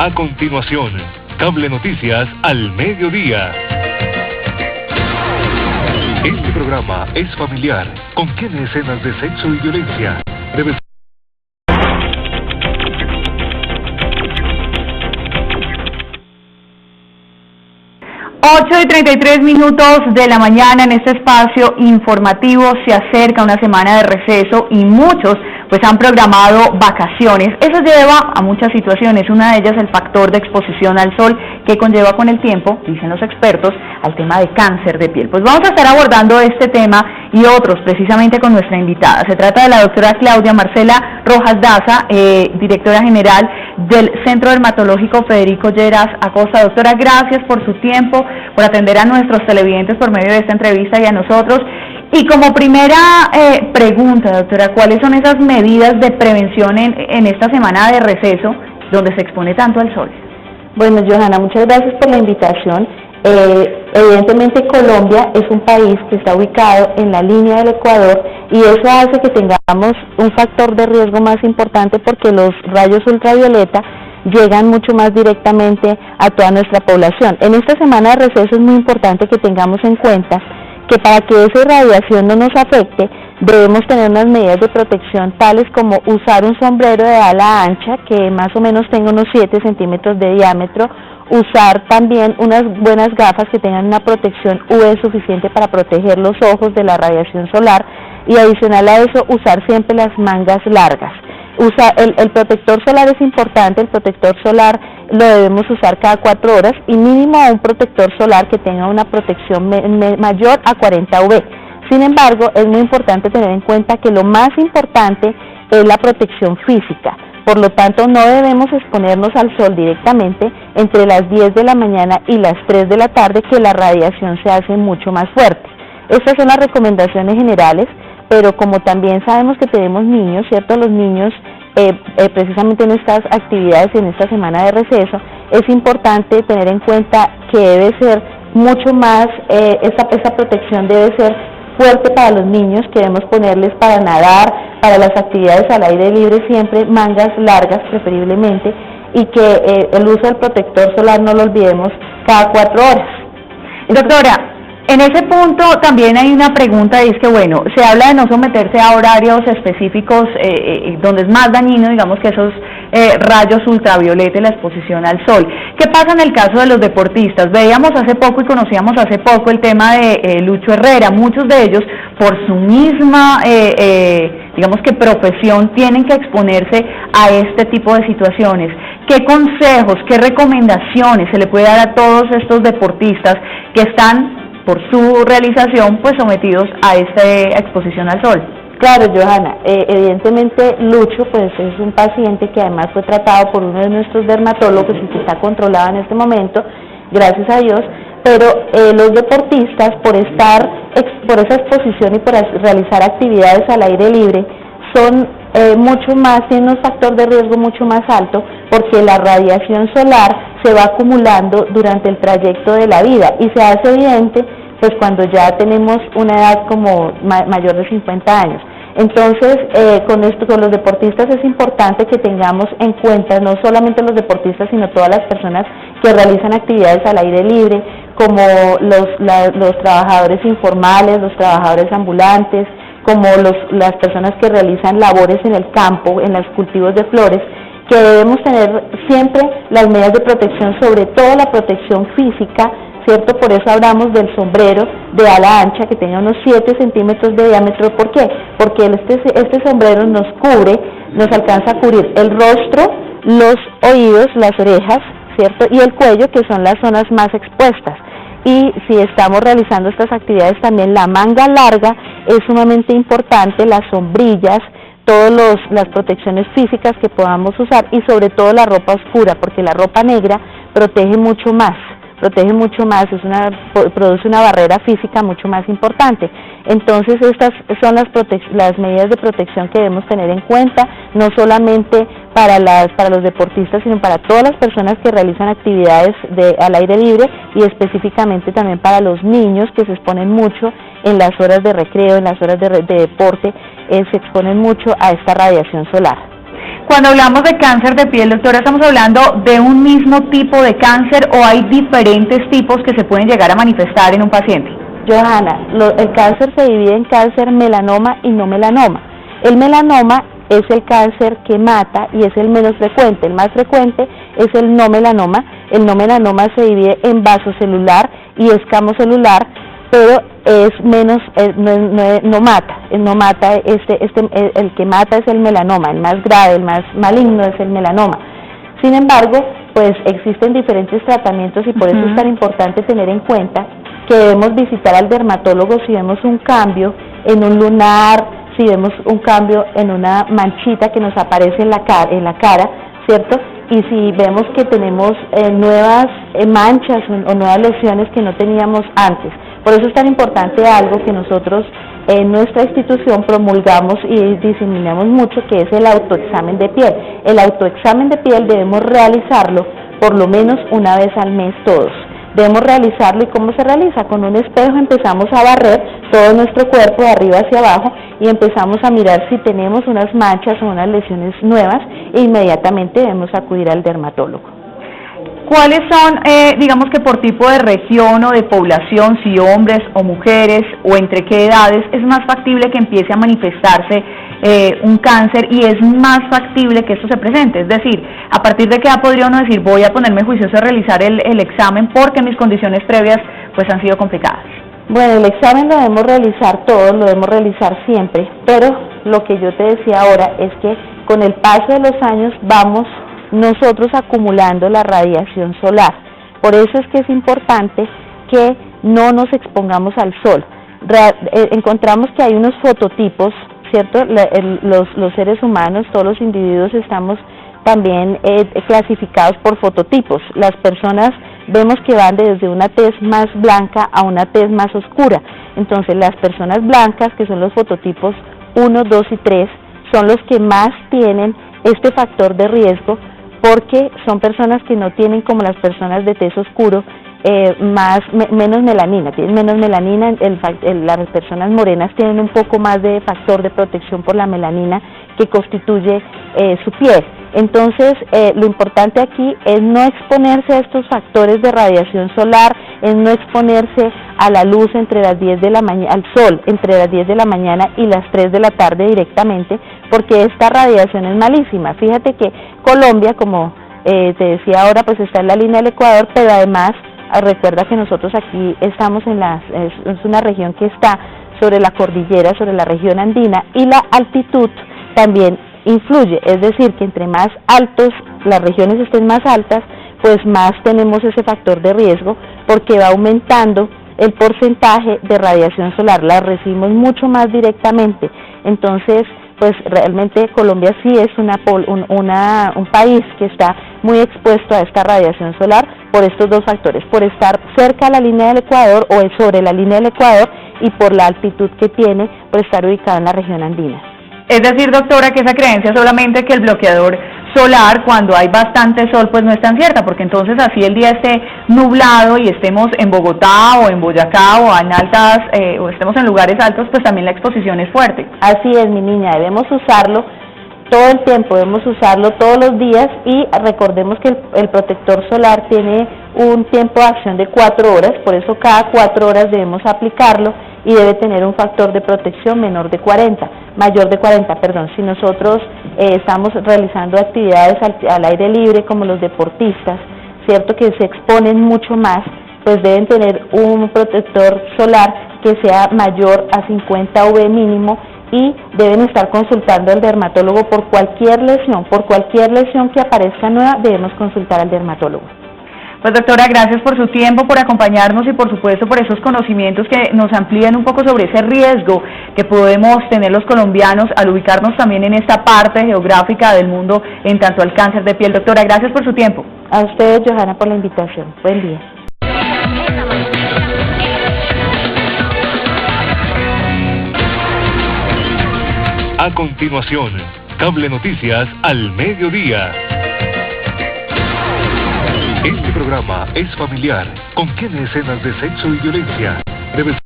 A continuación, Cable Noticias al mediodía. Este programa es familiar, contiene escenas de sexo y violencia. Debe 8:33 de la mañana en este espacio informativo. Se acerca una semana de receso y muchos pues han programado vacaciones. Eso lleva a muchas situaciones, una de ellas el factor de exposición al sol que conlleva con el tiempo, dicen los expertos, al tema de cáncer de piel. Pues vamos a estar abordando este tema y otros precisamente con nuestra invitada. Se trata de la doctora Claudia Marcela Rojas Daza, directora general del Centro Dermatológico Federico Lleras Acosta. Doctora, gracias por su tiempo, por atender a nuestros televidentes por medio de esta entrevista y a nosotros. Y como primera pregunta, doctora, ¿cuáles son esas medidas de prevención en esta semana de receso donde se expone tanto al sol? Bueno, Johanna, muchas gracias por la invitación. Evidentemente Colombia es un país que está ubicado en la línea del Ecuador y eso hace que tengamos un factor de riesgo más importante porque los rayos ultravioleta llegan mucho más directamente a toda nuestra población. En esta semana de receso es muy importante que tengamos en cuenta que para que esa irradiación no nos afecte, debemos tener unas medidas de protección tales como usar un sombrero de ala ancha que más o menos tenga unos 7 centímetros de diámetro, usar también unas buenas gafas que tengan una protección UV suficiente para proteger los ojos de la radiación solar y adicional a eso usar siempre las mangas largas. El protector solar es importante, el protector solar lo debemos usar cada 4 horas y mínimo un protector solar que tenga una protección mayor a 40 UV. Sin embargo, es muy importante tener en cuenta que lo más importante es la protección física. Por lo tanto, no debemos exponernos al sol directamente entre las 10 de la mañana y las 3 de la tarde, que la radiación se hace mucho más fuerte. Estas son las recomendaciones generales, pero como también sabemos que tenemos niños, ¿cierto? Los niños, precisamente en estas actividades y en esta semana de receso, es importante tener en cuenta que debe ser mucho más, esta protección debe ser fuerte para los niños, que debemos ponerles para nadar, para las actividades al aire libre siempre mangas largas preferiblemente y que el uso del protector solar no lo olvidemos cada 4 horas. Doctora, en ese punto también hay una pregunta y es que bueno, se habla de no someterse a horarios específicos donde es más dañino, digamos que esos rayos ultravioleta y la exposición al sol. ¿Qué pasa en el caso de los deportistas? Veíamos hace poco y conocíamos hace poco el tema de Lucho Herrera. Muchos de ellos por su misma digamos que profesión tienen que exponerse a este tipo de situaciones. ¿Qué consejos, qué recomendaciones se le puede dar a todos estos deportistas que están por su realización pues sometidos a esta exposición al sol? Claro, Johanna, evidentemente Lucho pues es un paciente que además fue tratado por uno de nuestros dermatólogos y que está controlado en este momento, gracias a Dios, pero los deportistas por esa exposición y por realizar actividades al aire libre son mucho más, tienen un factor de riesgo mucho más alto porque la radiación solar se va acumulando durante el trayecto de la vida y se hace evidente pues cuando ya tenemos una edad como mayor de 50 años. Entonces, con los deportistas es importante que tengamos en cuenta, no solamente los deportistas, sino todas las personas que realizan actividades al aire libre, como los trabajadores informales, los trabajadores ambulantes, como las personas que realizan labores en el campo, en los cultivos de flores, que debemos tener siempre las medidas de protección, sobre todo la protección física, ¿cierto? Por eso hablamos del sombrero de ala ancha que tenga unos 7 centímetros de diámetro. ¿Por qué? Porque este sombrero nos cubre, nos alcanza a cubrir el rostro, los oídos, las orejas, ¿cierto? Y el cuello, que son las zonas más expuestas. Y si estamos realizando estas actividades también la manga larga es sumamente importante, las sombrillas, todas las protecciones físicas que podamos usar y sobre todo la ropa oscura, porque la ropa negra protege mucho más, produce una barrera física mucho más importante. Entonces estas son las medidas de protección que debemos tener en cuenta, no solamente para los deportistas, sino para todas las personas que realizan actividades al aire libre y específicamente también para los niños que se exponen mucho en las horas de recreo, en las horas de deporte, se exponen mucho a esta radiación solar. Cuando hablamos de cáncer de piel, doctora, ¿estamos hablando de un mismo tipo de cáncer o hay diferentes tipos que se pueden llegar a manifestar en un paciente? Johanna, el cáncer se divide en cáncer melanoma y no melanoma. El melanoma es el cáncer que mata y es el menos frecuente. El más frecuente es el no melanoma. El no melanoma se divide en vasocelular y escamocelular, pero es menos, no mata. El no mata, el que mata es el melanoma, el más grave, el más maligno es el melanoma. Sin embargo, pues existen diferentes tratamientos y por eso es tan importante tener en cuenta que debemos visitar al dermatólogo si vemos un cambio en un lunar, si vemos un cambio en una manchita que nos aparece en la cara, ¿cierto? Y si vemos que tenemos nuevas manchas o nuevas lesiones que no teníamos antes. Por eso es tan importante algo que nosotros en nuestra institución promulgamos y diseminamos mucho, que es el autoexamen de piel. El autoexamen de piel debemos realizarlo por lo menos una vez al mes todos. Debemos realizarlo. ¿Y cómo se realiza? Con un espejo empezamos a barrer todo nuestro cuerpo de arriba hacia abajo y empezamos a mirar si tenemos unas manchas o unas lesiones nuevas e inmediatamente debemos acudir al dermatólogo. ¿Cuáles son, digamos que por tipo de región o de población, si hombres o mujeres o entre qué edades, es más factible que empiece a manifestarse un cáncer y es más factible que esto se presente? Es decir, ¿a partir de qué edad podría uno decir voy a ponerme juicioso a realizar el examen porque mis condiciones previas pues han sido complicadas? Bueno, el examen lo debemos realizar todos, lo debemos realizar siempre, pero lo que yo te decía ahora es que con el paso de los años vamos nosotros acumulando la radiación solar. Por eso es que es importante que no nos expongamos al sol. Encontramos que hay unos fototipos, ¿cierto? Los seres humanos, todos los individuos estamos también clasificados por fototipos. Las personas vemos que van desde una tez más blanca a una tez más oscura. Entonces las personas blancas, que son los fototipos 1, 2 y 3, son los que más tienen este factor de riesgo, porque son personas que no tienen, como las personas de tez oscuro, menos melanina, tienen menos melanina. Las personas morenas tienen un poco más de factor de protección por la melanina que constituye su piel. Entonces, lo importante aquí es no exponerse a estos factores de radiación solar, es no exponerse a la luz entre las 10 de la mañana, al sol entre las 10 de la mañana y las 3 de la tarde directamente, porque esta radiación es malísima. Fíjate que Colombia, como te decía ahora, pues está en la línea del Ecuador, pero además recuerda que nosotros aquí estamos es una región que está sobre la cordillera, sobre la región andina, y la altitud también influye, es decir, que entre más altos las regiones estén más altas, pues más tenemos ese factor de riesgo, porque va aumentando el porcentaje de radiación solar, la recibimos mucho más directamente. Entonces, pues realmente Colombia sí es un país que está muy expuesto a esta radiación solar por estos dos factores, por estar cerca a la línea del Ecuador o sobre la línea del Ecuador, y por la altitud que tiene por estar ubicado en la región andina. Es decir, doctora, que esa creencia solamente que el bloqueador solar, cuando hay bastante sol, pues no es tan cierta, porque entonces así el día esté nublado y estemos en Bogotá o en Boyacá o en o estemos en lugares altos, pues también la exposición es fuerte. Así es, mi niña, debemos usarlo todo el tiempo, debemos usarlo todos los días, y recordemos que el protector solar tiene un tiempo de acción de 4 horas, por eso cada 4 horas debemos aplicarlo y debe tener un factor de protección mayor de 40, perdón. Si nosotros estamos realizando actividades al aire libre como los deportistas, cierto, que se exponen mucho más, pues deben tener un protector solar que sea mayor a 50 UV mínimo, y deben estar consultando al dermatólogo por cualquier lesión que aparezca nueva. Debemos consultar al dermatólogo. Pues doctora, gracias por su tiempo, por acompañarnos y por supuesto por esos conocimientos que nos amplían un poco sobre ese riesgo que podemos tener los colombianos al ubicarnos también en esta parte geográfica del mundo en tanto al cáncer de piel. Doctora, gracias por su tiempo. A ustedes, Johanna, por la invitación. Buen día. A continuación, Cable Noticias al mediodía. Este programa es familiar. Contiene escenas de sexo y violencia. Debe